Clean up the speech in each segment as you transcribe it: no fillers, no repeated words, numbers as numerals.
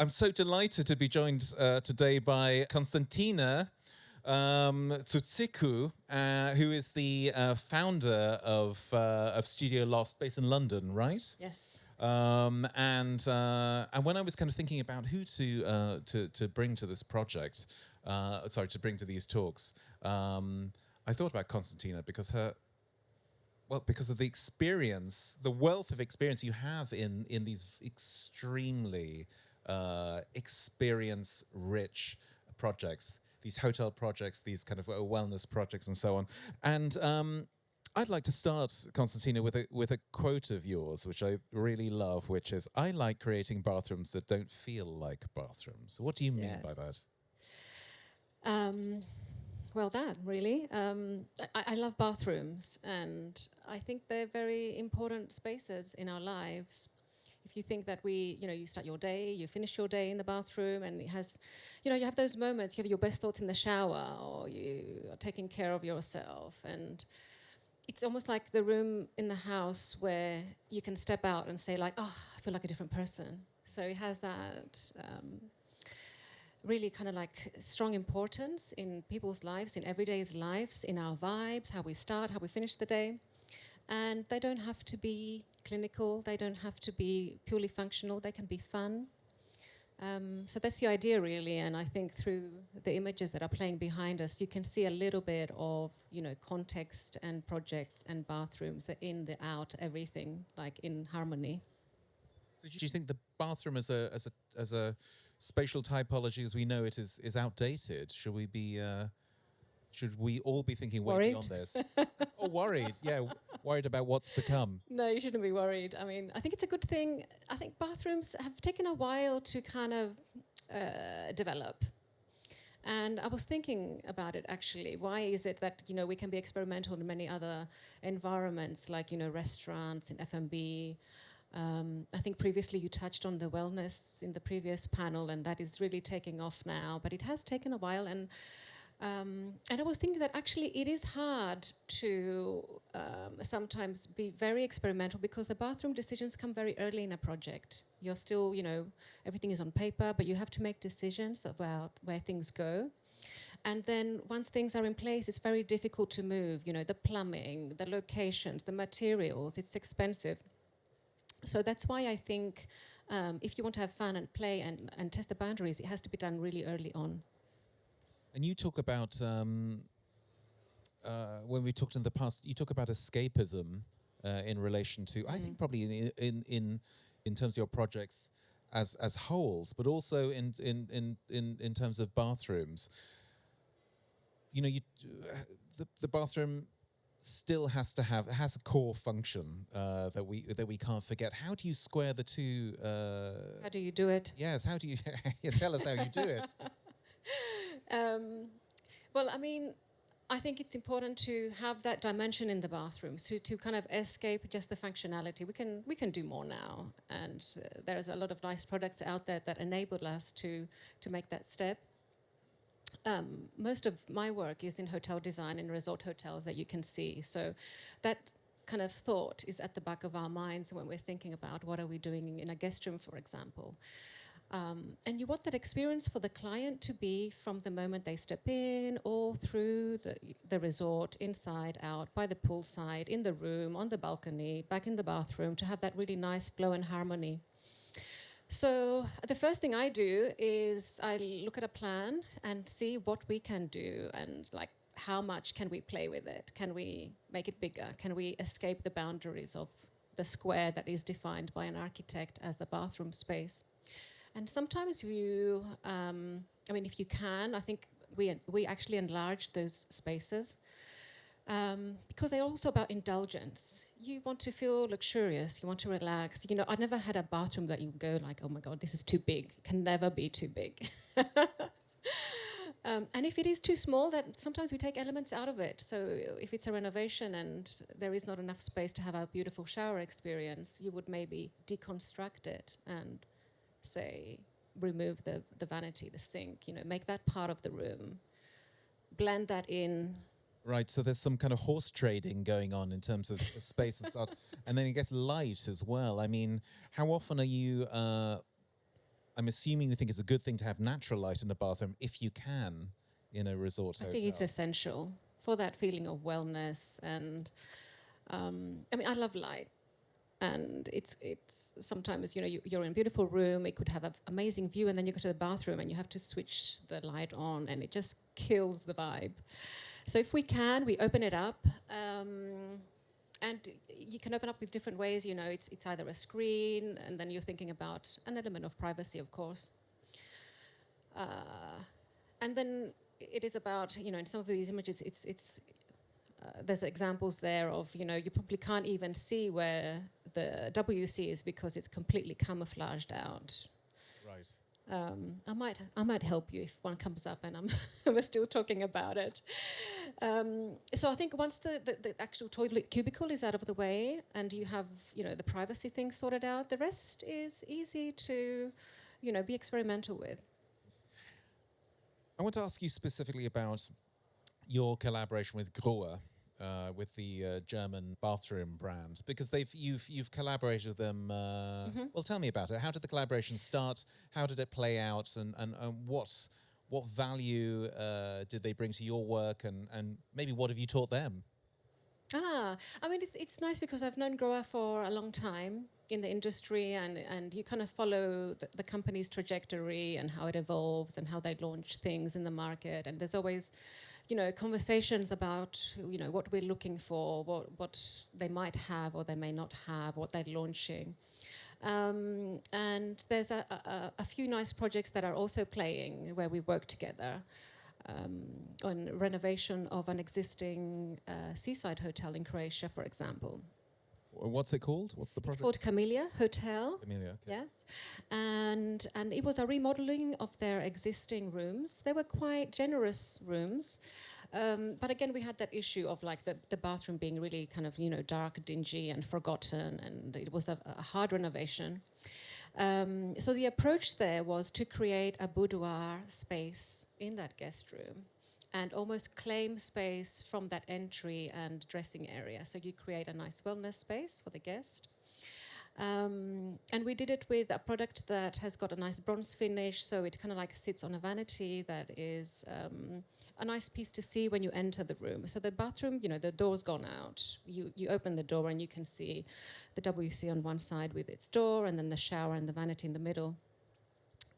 I'm so delighted to be joined today by Constantina Tsoutsikou, who is the founder of Studio Lost, based in London, right? Yes. And when I was kind of thinking about who to bring to this project, to bring to these talks, I thought about Constantina because of the experience, the wealth of experience you have in these extremely experience-rich projects, these hotel projects, these kind of wellness projects, and so on. And I'd like to start, Constantina, with a quote of yours, which I really love, which is, "I like creating bathrooms that don't feel like bathrooms." What do you mean by that? Well, that really. I love bathrooms, and I think they're very important spaces in our lives. If you think that you start your day, you finish your day in the bathroom, and it has, you have those moments, you have your best thoughts in the shower, or you are taking care of yourself, and it's almost like the room in the house where you can step out and say like, oh, I feel like a different person. So it has that really kind of like strong importance in people's lives, in everyday's lives, in our vibes, how we start, how we finish the day. And they don't have to be clinical, they don't have to be purely functional, they can be fun. So that's the idea really, and I think through the images that are playing behind us, you can see a little bit of, context and projects and bathrooms, the in, the out, everything, like in harmony. So do you think the bathroom as a spatial typology as we know it is outdated? Should we all be thinking way beyond this? Or worried, yeah, worried about what's to come. No, you shouldn't be worried. I mean, I think it's a good thing. I think bathrooms have taken a while to kind of develop. And I was thinking about it actually. Why is it that, we can be experimental in many other environments, like, restaurants and F&B. I think previously you touched on the wellness in the previous panel, and that is really taking off now. But it has taken a while, and I was thinking that actually it is hard to sometimes be very experimental because the bathroom decisions come very early in a project. You're still, everything is on paper, but you have to make decisions about where things go. And then once things are in place, it's very difficult to move. The plumbing, the locations, the materials, it's expensive. So that's why I think if you want to have fun and play and test the boundaries, it has to be done really early on. And you talk about, when we talked in the past, you talk about escapism in relation to, I think probably in terms of your projects as wholes, but also in terms of bathrooms. The bathroom still has a core function that we can't forget. How do you square the two? How do you do it? Yes, how do you tell us how you do it? Well, I mean, I think it's important to have that dimension in the bathroom, so to kind of escape just the functionality. We can do more now, and there's a lot of nice products out there that enable us to make that step. Most of my work is in hotel design in resort hotels that you can see. So that kind of thought is at the back of our minds when we're thinking about what are we doing in a guest room, for example. And you want that experience for the client to be from the moment they step in, all through the resort, inside, out, by the poolside, in the room, on the balcony, back in the bathroom, to have that really nice flow and harmony. So the first thing I do is I look at a plan and see what we can do and like how much can we play with it? Can we make it bigger? Can we escape the boundaries of the square that is defined by an architect as the bathroom space? And sometimes if you can, I think we actually enlarge those spaces because they're also about indulgence. You want to feel luxurious, you want to relax. I never had a bathroom that you go like, oh my God, this is too big. It can never be too big. And if it is too small, that sometimes we take elements out of it. So if it's a renovation and there is not enough space to have a beautiful shower experience, you would maybe deconstruct it and say, remove the vanity, the sink, make that part of the room, blend that in. Right, so there's some kind of horse trading going on in terms of space and then it gets light as well. I mean, how often are you I'm assuming you think it's a good thing to have natural light in the bathroom if you can in a resort I hotel. think it's essential for that feeling of wellness. And I mean, I love light. And it's sometimes, you're in a beautiful room, it could have an amazing view, and then you go to the bathroom and you have to switch the light on, and it just kills the vibe. So if we can, we open it up. And you can open up with different ways. It's either a screen, and then you're thinking about an element of privacy, of course. And then it is about, in some of these images, it's there's examples there of, you probably can't even see where the WC is because it's completely camouflaged out. Right. I might help you if one comes up and we're still talking about it. So I think once the actual toilet cubicle is out of the way and you have, the privacy thing sorted out, the rest is easy to, be experimental with. I want to ask you specifically about your collaboration with Grohe, with the German bathroom brand, because you've collaborated with them. Well, tell me about it. How did the collaboration start? How did it play out? And what value did they bring to your work? And maybe what have you taught them? I mean, it's nice because I've known Grohe for a long time in the industry, and you kind of follow the company's trajectory and how it evolves and how they launch things in the market. And there's always, conversations about, what we're looking for, what they might have or they may not have, what they're launching. And there's a few nice projects that are also playing where we work together. On renovation of an existing seaside hotel in Croatia, for example. What's it called? What's the project? It's called Camellia Hotel. Camellia, okay. Yes, and it was a remodeling of their existing rooms. They were quite generous rooms, but again we had that issue of like the bathroom being really kind of dark, dingy, and forgotten, and it was a hard renovation. So the approach there was to create a boudoir space in that guest room and almost claim space from that entry and dressing area. So you create a nice wellness space for the guest. And we did it with a product that has got a nice bronze finish, so it kind of like sits on a vanity that is a nice piece to see when you enter the room. So the bathroom, the door's gone out. You open the door and you can see the WC on one side with its door, and then the shower and the vanity in the middle.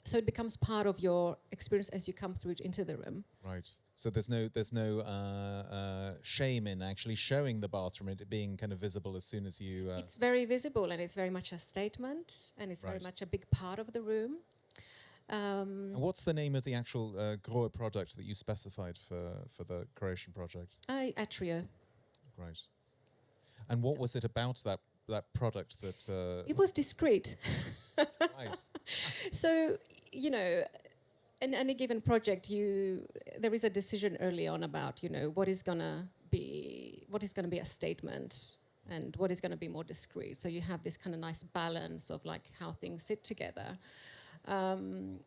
So it becomes part of your experience as you come through into the room. Right. So there's no shame in actually showing the bathroom, it being kind of visible as soon as you... It's very visible, and it's very much a statement, and it's very much a big part of the room. And what's the name of the actual Grohe product that you specified for the Croatian project? Atrio. Right. And what was it about that product that... It was discreet. Nice. So, in any given project, there is a decision early on about, what is gonna be a statement and what is gonna be more discreet. So you have this kind of nice balance of like how things sit together. And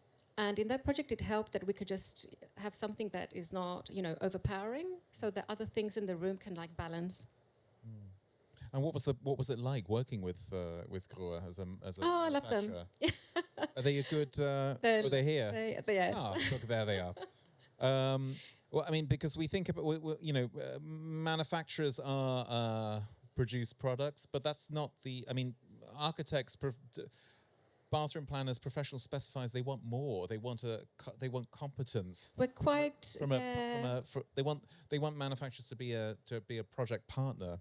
in that project, it helped that we could just have something that is not, overpowering, so that other things in the room can like balance. And what was it like working with Grohe as a Oh, I love them. Are they a good? They're here. Yes. Ah, look, there they are. Well, I mean, because we think about manufacturers produce products, but that's not the. I mean, architects, bathroom planners, professional specifiers. They want more. They want competence. We're quite. They want manufacturers to be a project partner.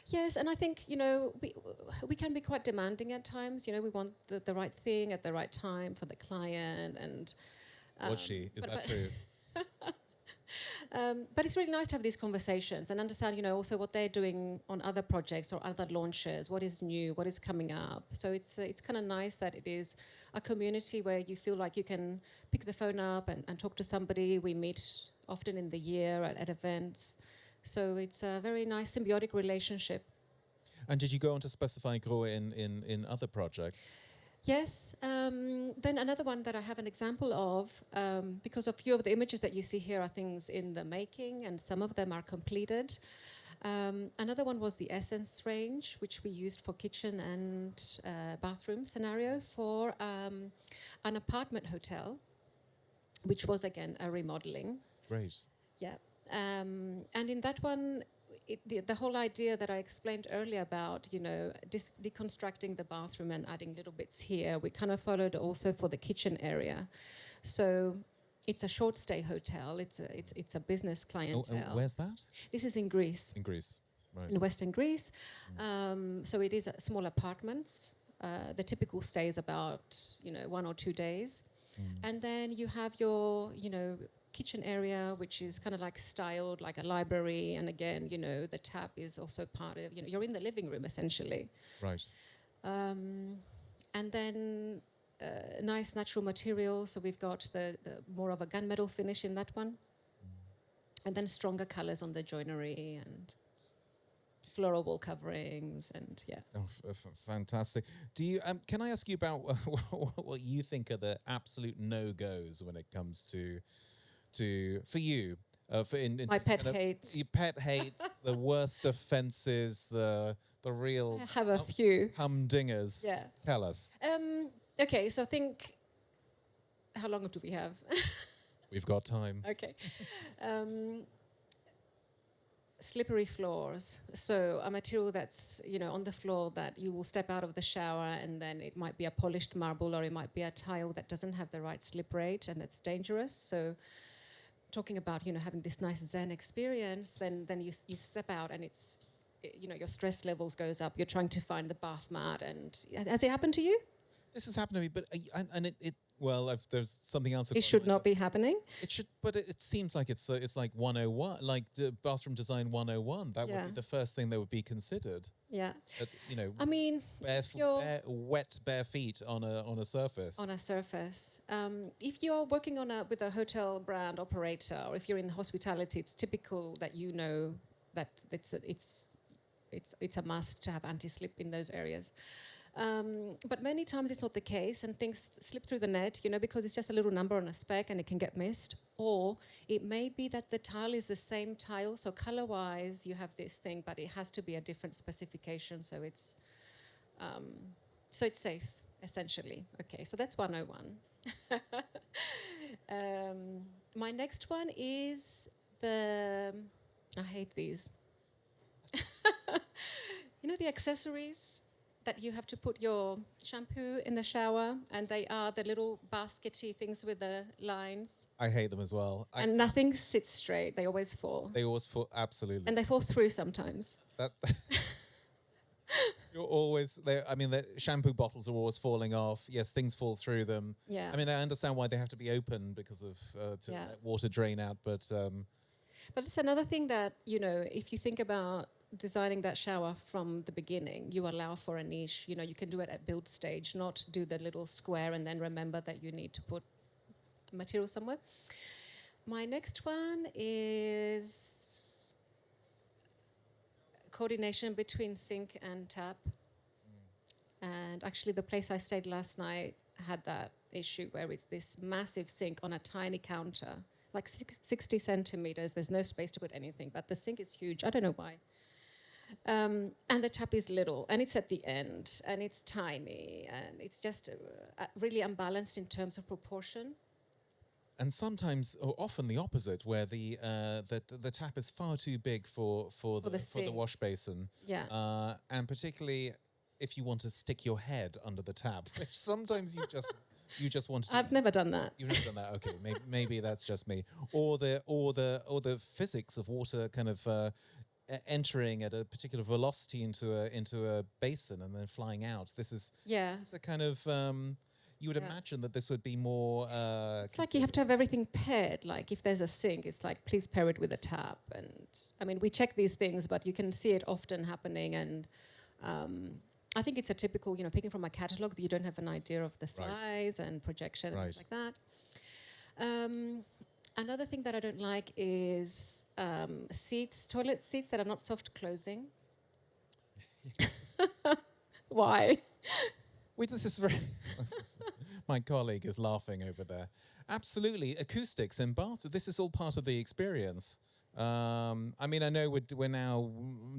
Yes, and I think, we can be quite demanding at times. We want the right thing at the right time for the client. And Was she? Is that true? But it's really nice to have these conversations and understand, also what they're doing on other projects or other launches, what is new, what is coming up. So it's kind of nice that it is a community where you feel like you can pick the phone up and talk to somebody. We meet often in the year at events. So it's a very nice symbiotic relationship. And did you go on to specify Grohe in other projects? Yes. Then another one that I have an example of, because a few of the images that you see here are things in the making, and some of them are completed. Another one was the Essence range, which we used for kitchen and bathroom scenario for an apartment hotel, which was again a remodeling. Great. Yeah. And in that one, the whole idea that I explained earlier about, deconstructing the bathroom and adding little bits here, we kind of followed also for the kitchen area. So it's a short stay hotel. It's a business clientele. Oh, where's that? This is in Greece. In Greece, right. In Western Greece. So it is small apartments. The typical stay is about 1 or 2 days. And then you have your kitchen area, which is kind of like styled like a library, and again the tap is also part of you're in the living room essentially. Right. And then nice natural materials, so we've got the more of a gunmetal finish in that one, and then stronger colors on the joinery and floral wall coverings, and Fantastic. Do you? Can I ask you about what you think are the absolute no-goes when it comes to for you? My pet hates. Your pet hates the worst offences, the real. I have a few humdingers. Yeah. Tell us. Okay, so think. How long do we have? We've got time. Okay. Slippery floors. So a material that's, on the floor that you will step out of the shower and then it might be a polished marble or it might be a tile that doesn't have the right slip rate and it's dangerous. So talking about, having this nice Zen experience, then you step out and it's, your stress levels goes up. You're trying to find the bath mat. And has it happened to you? This has happened to me, but there's something else. It should not be happening. It should, but it seems like it's like 101, like bathroom design 101. That would be the first thing that would be considered. Yeah. I mean, bare feet on a surface. On a surface. If you're working with a hotel brand operator, or if you're in hospitality, it's typical that that it's a must to have anti-slip in those areas. But many times it's not the case and things slip through the net, because it's just a little number on a spec and it can get missed. Or it may be that the tile is the same tile, so color-wise you have this thing, but it has to be a different specification, so it's safe, essentially. Okay, so that's 101. My next one is I hate these. The accessories that you have to put your shampoo in the shower, and they are the little baskety things with the lines. I hate them as well. And nothing sits straight. They always fall. They always fall, absolutely. And they fall through sometimes. You're always there. I mean, the shampoo bottles are always falling off. Yes, things fall through them. Yeah. I mean, I understand why they have to be open because of to let water drain out, but it's another thing that, if you think about designing that shower from the beginning, you allow for a niche. You can do it at build stage, not do the little square and then remember that you need to put material somewhere. My next one is coordination between sink and tap. And actually the place I stayed last night had that issue where it's this massive sink on a tiny counter, like 60 centimeters. There's no space to put anything, but the sink is huge. I don't know why. And the tap is little, and it's at the end, and it's tiny, and it's just really unbalanced in terms of proportion. And sometimes, or often the opposite, where the tap is far too big for the wash basin. Yeah. And particularly if you want to stick your head under the tap, which sometimes you just want to do. I've never done that. You've never done that. Okay, maybe that's just me. Or the physics of water kind of entering at a particular velocity into a basin and then flying out. This is a kind of you would imagine that this would be more. It's like you have to have everything paired. Like if there's a sink, it's like please pair it with a tap. And I mean we check these things, but you can see it often happening. And I think it's a typical, picking from a catalogue that you don't have an idea of the size and projection and things like that. Another thing that I don't like is toilet seats that are not soft closing. Why? This is very. My colleague is laughing over there. Absolutely, acoustics in baths. This is all part of the experience. I mean, I know we're now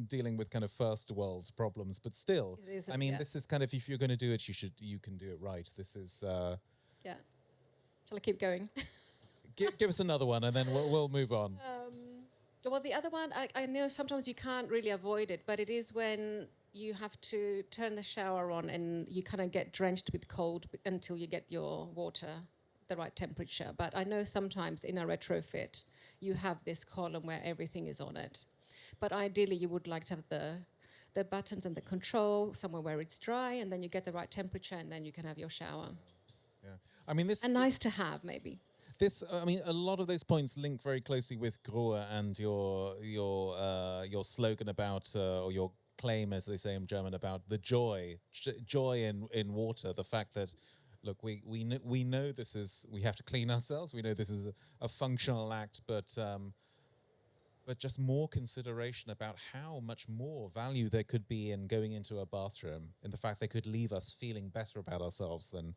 dealing with kind of first world problems, but still, It is, I mean, yeah. this is kind of, if you're going to do it, you can do it right. This is. Yeah. Shall I keep going? Give us another one, and then we'll move on. Well, the other one, I know sometimes you can't really avoid it, but it is when you have to turn the shower on and you kind of get drenched with cold until you get your water the right temperature. But I know sometimes in a retrofit, you have this column where everything is on it. But ideally, you would like to have the buttons and the control somewhere where it's dry, and then you get the right temperature, and then you can have your shower. Yeah, I mean this. And nice to have, maybe. I mean, a lot of those points link very closely with Grohe and your slogan about, or your claim, as they say in German, about the joy in water. The fact that, look, we know this is, we have to clean ourselves. We know this is a functional act, but just more consideration about how much more value there could be in going into a bathroom, in the fact they could leave us feeling better about ourselves than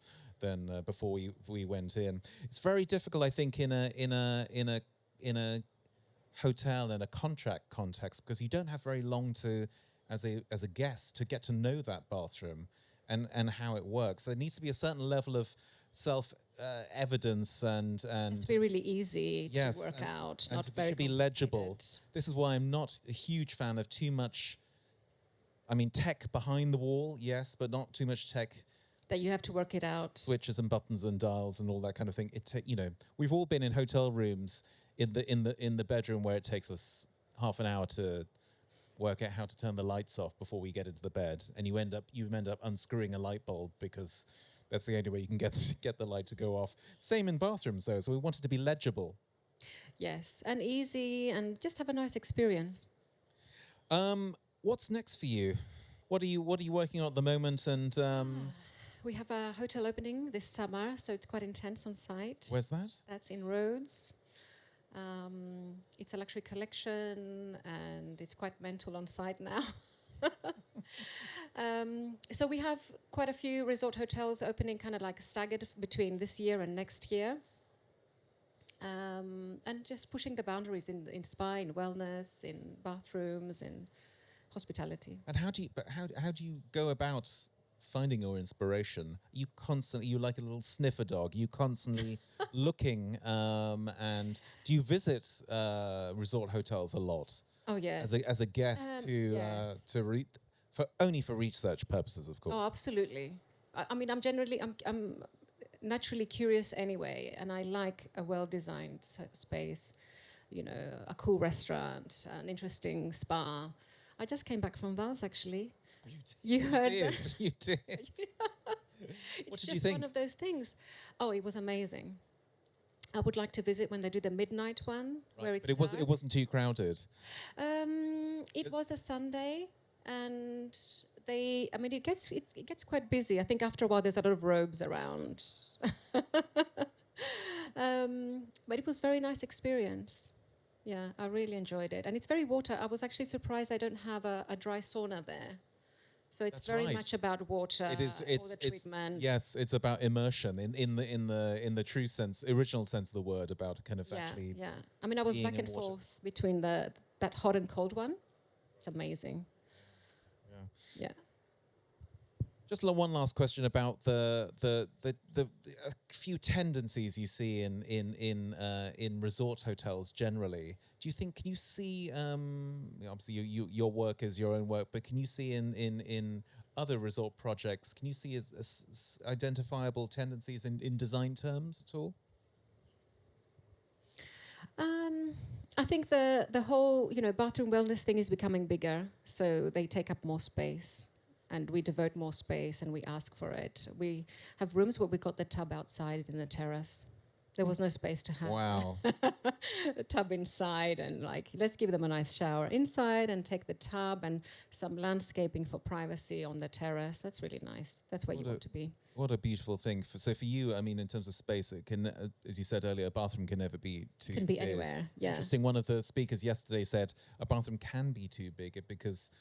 before we went in. It's very difficult, I think, in a hotel in a contract context, because you don't have very long to, as a guest, to get to know that bathroom and how it works. There needs to be a certain level of self evidence and It has to be really easy to work out, and not to very be legible. complicated. This is why I'm not a huge fan of too much. I mean, tech behind the wall, yes, but not too much tech. That you have to work it out. Switches and buttons and dials and all that kind of thing. We've all been in hotel rooms in the bedroom where it takes us half an hour to work out how to turn the lights off before we get into the bed, and you end up unscrewing a light bulb because that's the only way you can get the light to go off. Same in bathrooms, though. So we want it to be legible. Yes, and easy, and just have a nice experience. What's next for you? What are you working on at the moment? And We have a hotel opening this summer, so it's quite intense on site. where's that? That's in Rhodes. It's a luxury collection, and it's quite mental on site now. So we have quite a few resort hotels opening, kind of like staggered between this year and next year. And just pushing the boundaries in spa, in wellness, in bathrooms, in hospitality. And how do you go about finding your inspiration? You like a little sniffer dog. You constantly looking, and do you visit resort hotels a lot? Oh yes. As a guest yes. only for research purposes, of course. Oh, absolutely. I mean, I'm naturally curious anyway, and I like a well-designed space, a cool restaurant, an interesting spa. I just came back from Wales, actually. You heard that? You did. What did you think? One of those things. Oh, it was amazing. I would like to visit when they do the midnight one, where it's but it wasn't too crowded. It was a Sunday, and it gets quite busy. I think after a while there's a lot of robes around. But it was a very nice experience. Yeah, I really enjoyed it. And it's very water. I was actually surprised they don't have a dry sauna there. So it's That's very right. much about water. It is. All the treatment. Yes, it's about immersion in the true sense, original sense of the word. About kind of actually. Yeah. I mean, I was being back in and water. forth between that hot and cold one. It's amazing. Yeah. Just one last question about the few tendencies you see in resort hotels generally. Do you think, can you see, obviously your work is your own work, but can you see in other resort projects, can you see as identifiable tendencies in design terms at all? I think the whole bathroom wellness thing is becoming bigger, so they take up more space, and we devote more space, and we ask for it. We have rooms where we got the tub outside in the terrace. There was no space to have a tub inside, and let's give them a nice shower inside and take the tub, and some landscaping for privacy on the terrace. That's really nice. That's where you want to be. What a beautiful thing. So for you, I mean, in terms of space, it can, as you said earlier, a bathroom can never be too big. Can be anywhere, It's interesting. One of the speakers yesterday said a bathroom can be too big because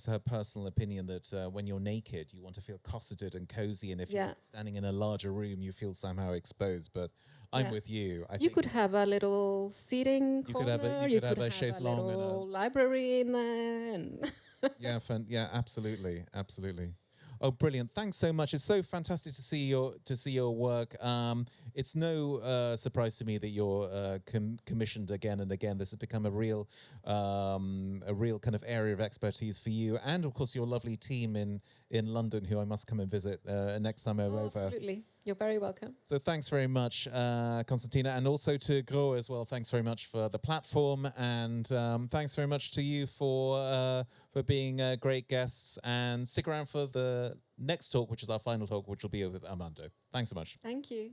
her personal opinion that when you're naked, you want to feel cosseted and cozy, and if Yeah. you're standing in a larger room, you feel somehow exposed. But I'm Yeah. with you. I You think could have a little seating you could have corner. you You could could have a have a chaise longue and a little library in there. And yeah, absolutely, absolutely. Oh, brilliant! Thanks so much. It's so fantastic to see your work. It's no surprise to me that you're commissioned again and again. This has become a real kind of area of expertise for you, and of course your lovely team in London, who I must come and visit next time I'm over. absolutely. You're very welcome. So thanks very much, Constantina, and also to Gro as well. Thanks very much for the platform, and thanks very much to you for being great guests. And stick around for the next talk, which is our final talk, which will be with Armando. Thanks so much. Thank you.